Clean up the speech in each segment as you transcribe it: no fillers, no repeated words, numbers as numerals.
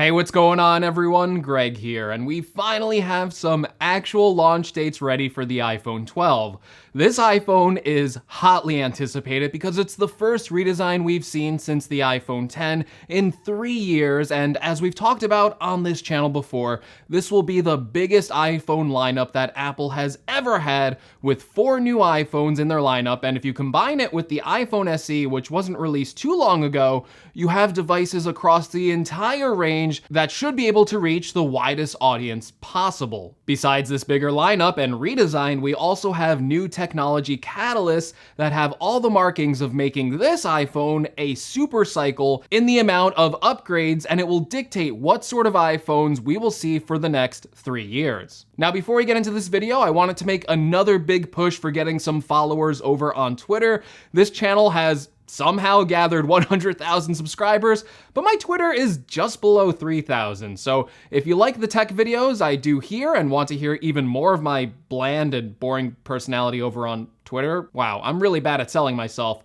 Hey, what's going on everyone? Greg here, and we finally have some actual launch dates ready for the iPhone 12. This iPhone is hotly anticipated because it's the first redesign we've seen since the iPhone 10 in 3 years, and as we've talked about on this channel before, this will be the biggest iPhone lineup that Apple has ever had, with 4 new iPhones in their lineup, and if you combine it with the iPhone SE, which wasn't released too long ago, you have devices across the entire range that should be able to reach the widest audience possible. Besides this bigger lineup and redesign, we also have new technology catalysts that have all the markings of making this iPhone a super cycle in the amount of upgrades, and it will dictate what sort of iPhones we will see for the next 3 years. Now, before we get into this video, I wanted to make another big push for getting some followers over on Twitter. This channel has somehow gathered 100,000 subscribers, but my Twitter is just below 3,000. So if you like the tech videos I do here and want to hear even more of my bland and boring personality over on Twitter, wow, I'm really bad at selling myself.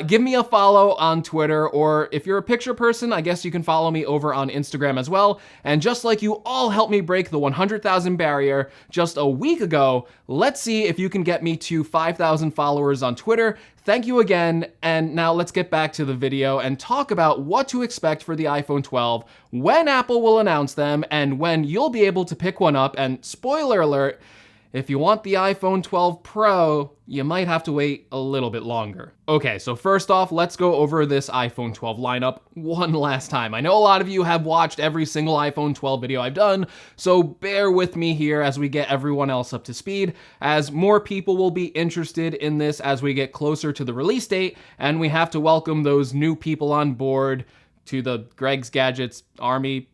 Give me a follow on Twitter, or if you're a picture person, I guess you can follow me over on Instagram as well. And just like you all helped me break the 100,000 barrier just a week ago, let's see if you can get me to 5,000 followers on Twitter. Thank you again, and now let's get back to the video and talk about what to expect for the iPhone 12, when Apple will announce them, and when you'll be able to pick one up. And spoiler alert, if you want the iPhone 12 Pro, you might have to wait a little bit longer. Okay, so first off, let's go over this iPhone 12 lineup one last time. I know a lot of you have watched every single iPhone 12 video I've done, so bear with me here as we get everyone else up to speed, as more people will be interested in this as we get closer to the release date, and we have to welcome those new people on board to the Greg's Gadgets army,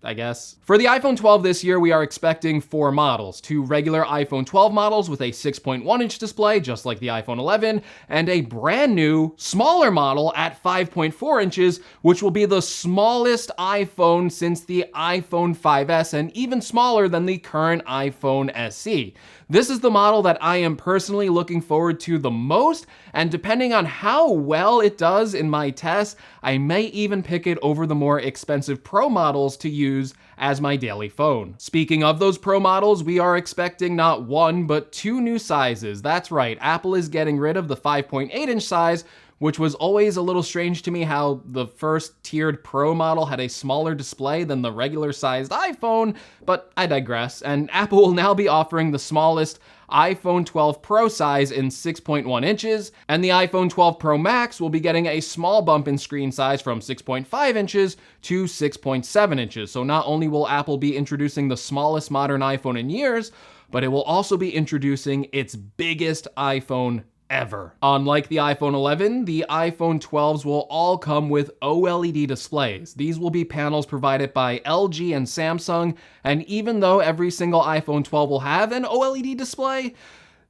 I guess. For the iPhone 12 this year, we are expecting 4 models. 2 regular iPhone 12 models with a 6.1-inch display, just like the iPhone 11, and a brand new, smaller model at 5.4 inches, which will be the smallest iPhone since the iPhone 5S, and even smaller than the current iPhone SE. This is the model that I am personally looking forward to the most, and depending on how well it does in my tests, I may even pick it over the more expensive Pro models to use as my daily phone. Speaking of those Pro models, we are expecting not 1, but 2 new sizes. That's right, Apple is getting rid of the 5.8-inch size, which was always a little strange to me how the first tiered Pro model had a smaller display than the regular sized iPhone, but I digress, and Apple will now be offering the smallest iPhone 12 Pro size in 6.1 inches, and the iPhone 12 Pro Max will be getting a small bump in screen size from 6.5 inches to 6.7 inches. So not only will Apple be introducing the smallest modern iPhone in years, but it will also be introducing its biggest iPhone ever. Unlike the iPhone 11, the iPhone 12s will all come with OLED displays. These will be panels provided by LG and Samsung, and even though every single iPhone 12 will have an OLED display,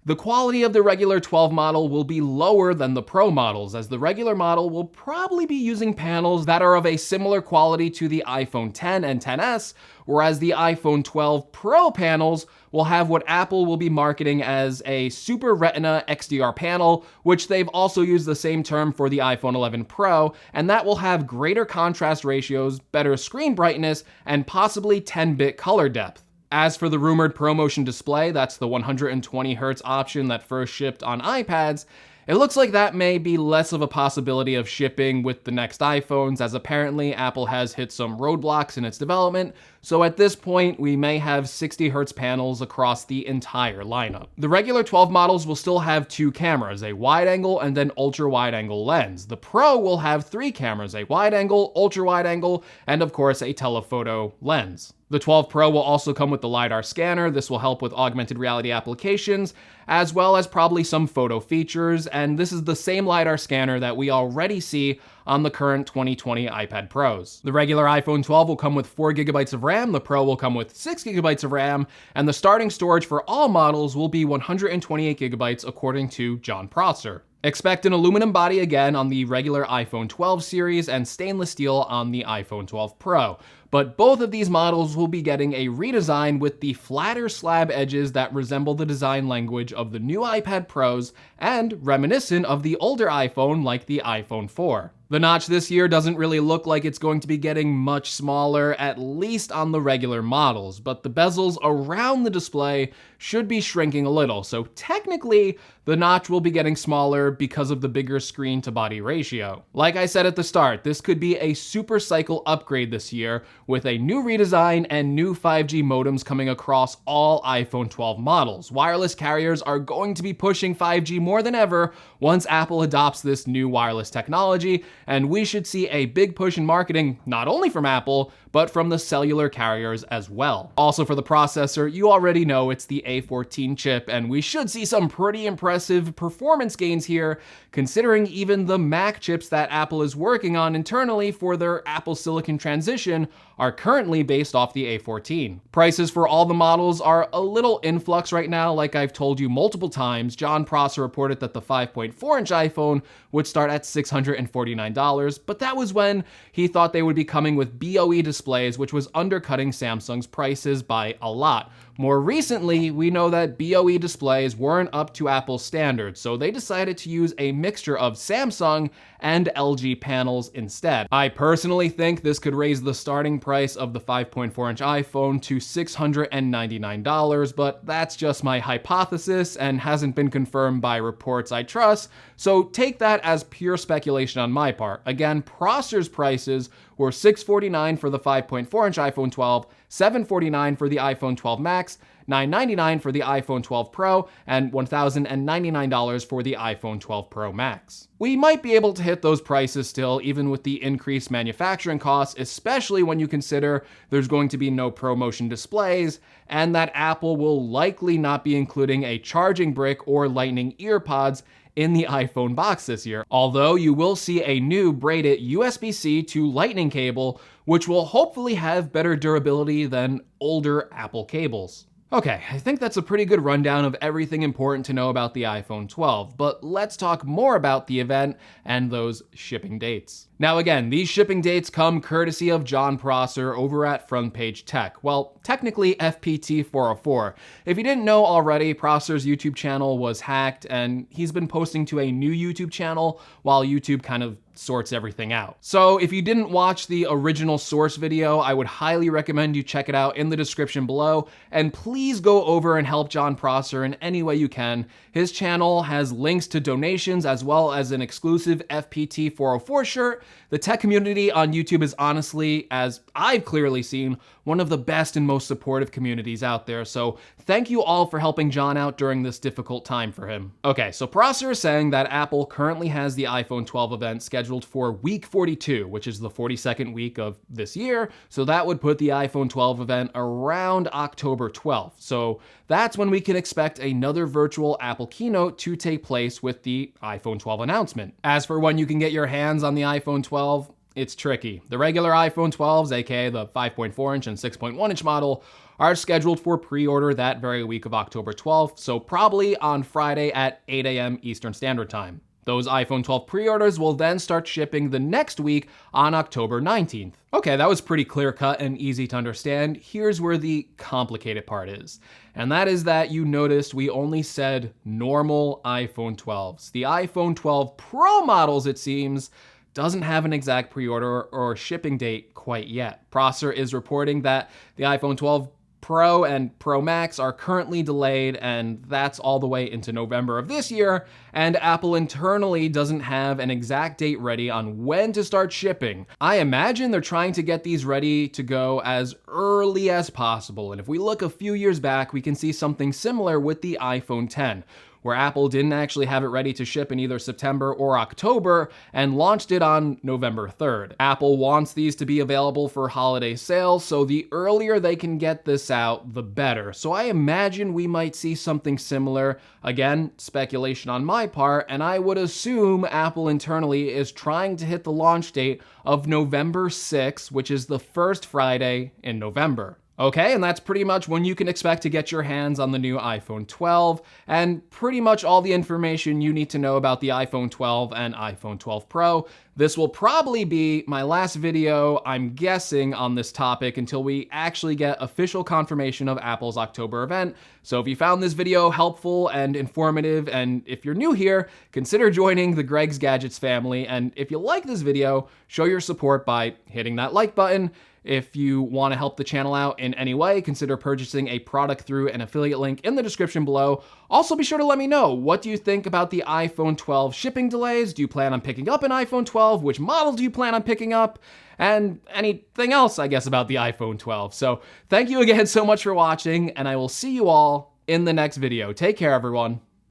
the quality of the regular 12 model will be lower than the Pro models, as the regular model will probably be using panels that are of a similar quality to the iPhone 10 and 10s, whereas the iPhone 12 Pro panels will have what Apple will be marketing as a Super Retina XDR panel, which they've also used the same term for the iPhone 11 Pro, and that will have greater contrast ratios, better screen brightness, and possibly 10-bit color depth. As for the rumored ProMotion display, that's the 120Hz option that first shipped on iPads, it looks like that may be less of a possibility of shipping with the next iPhones, as apparently Apple has hit some roadblocks in its development, so at this point we may have 60Hz panels across the entire lineup. The regular 12 models will still have 2 cameras, a wide-angle and an ultra-wide-angle lens. The Pro will have 3 cameras, a wide-angle, ultra-wide-angle, and of course a telephoto lens. The 12 Pro will also come with the LiDAR scanner. This will help with augmented reality applications, as well as probably some photo features, and this is the same LiDAR scanner that we already see on the current 2020 iPad Pros. The regular iPhone 12 will come with 4 GB of RAM, the Pro will come with 6 GB of RAM, and the starting storage for all models will be 128 GB according to Jon Prosser. Expect an aluminum body again on the regular iPhone 12 series and stainless steel on the iPhone 12 Pro. But both of these models will be getting a redesign with the flatter slab edges that resemble the design language of the new iPad Pros and reminiscent of the older iPhone like the iPhone 4. The notch this year doesn't really look like it's going to be getting much smaller, at least on the regular models, but the bezels around the display should be shrinking a little, so technically the notch will be getting smaller because of the bigger screen to body ratio. Like I said at the start, this could be a super cycle upgrade this year with a new redesign and new 5G modems coming across all iPhone 12 models. Wireless carriers are going to be pushing 5G more than ever once Apple adopts this new wireless technology, and we should see a big push in marketing not only from Apple, but from the cellular carriers as well. Also for the processor, you already know it's the A14 chip, and we should see some pretty impressive performance gains here, considering even the Mac chips that Apple is working on internally for their Apple Silicon transition are currently based off the A14. Prices for all the models are a little in flux right now. Like I've told you multiple times, Jon Prosser reported that the 5.4-inch iPhone would start at $649, but that was when he thought they would be coming with BOE displays, which was undercutting Samsung's prices by a lot. More recently, we know that BOE displays weren't up to Apple's standards, so they decided to use a mixture of Samsung and LG panels instead. I personally think this could raise the starting price of the 5.4-inch iPhone to $699, but that's just my hypothesis and hasn't been confirmed by reports I trust, so take that as pure speculation on my part. Again, Prosser's prices were $649 for the 5.4-inch iPhone 12, $749 for the iPhone 12 Max, $999 for the iPhone 12 Pro, and $1,099 for the iPhone 12 Pro Max. We might be able to hit those prices still, even with the increased manufacturing costs, especially when you consider there's going to be no ProMotion displays, and that Apple will likely not be including a charging brick or Lightning earpods in the iPhone box this year, although you will see a new braided USB-C to Lightning cable, which will hopefully have better durability than older Apple cables. Okay, I think that's a pretty good rundown of everything important to know about the iPhone 12, but let's talk more about the event and those shipping dates. Now again, these shipping dates come courtesy of Jon Prosser over at Front Page Tech. Well, technically FPT 404. If you didn't know already, Prosser's YouTube channel was hacked, and he's been posting to a new YouTube channel while YouTube kind of sorts everything out. So if you didn't watch the original source video, I would highly recommend you check it out in the description below, and please go over and help Jon Prosser in any way you can. His channel has links to donations as well as an exclusive FPT 404 shirt. The tech community on YouTube is honestly, as I've clearly seen, one of the best and most supportive communities out there, so thank you all for helping Jon out during this difficult time for him. Okay, so Prosser is saying that Apple currently has the iPhone 12 event scheduled for week 42, which is the 42nd week of this year, so that would put the iPhone 12 event around October 12th. So that's when we can expect another virtual Apple keynote to take place with the iPhone 12 announcement. As for when you can get your hands on the iPhone 12, it's tricky. The regular iPhone 12s, aka the 5.4-inch and 6.1-inch model, are scheduled for pre-order that very week of October 12th, so probably on Friday at 8 a.m. Eastern Standard Time. Those iPhone 12 pre-orders will then start shipping the next week on October 19th. Okay, that was pretty clear-cut and easy to understand. Here's where the complicated part is. And that is that you noticed we only said normal iPhone 12s. The iPhone 12 Pro models, it seems, doesn't have an exact pre-order or shipping date quite yet. Prosser is reporting that the iPhone 12 Pro and Pro Max are currently delayed, and that's all the way into November of this year, and Apple internally doesn't have an exact date ready on when to start shipping. I imagine they're trying to get these ready to go as early as possible, and if we look a few years back, we can see something similar with the iPhone X, where Apple didn't actually have it ready to ship in either September or October and launched it on November 3rd. Apple wants these to be available for holiday sales, so the earlier they can get this out, the better. So I imagine we might see something similar. Again, speculation on my part, and I would assume Apple internally is trying to hit the launch date of November 6th, which is the first Friday in November. Okay, and that's pretty much when you can expect to get your hands on the new iPhone 12, and pretty much all the information you need to know about the iPhone 12 and iPhone 12 Pro. This will probably be my last video, I'm guessing, on this topic until we actually get official confirmation of Apple's October event. So if you found this video helpful and informative, and if you're new here, consider joining the Greg's Gadgets family. And if you like this video, show your support by hitting that like button. If you want to help the channel out in any way, consider purchasing a product through an affiliate link in the description below. Also, be sure to let me know, what do you think about the iPhone 12 shipping delays? Do you plan on picking up an iPhone 12? Which model do you plan on picking up? And anything else, I guess, about the iPhone 12. So thank you again so much for watching, and I will see you all in the next video. Take care, everyone.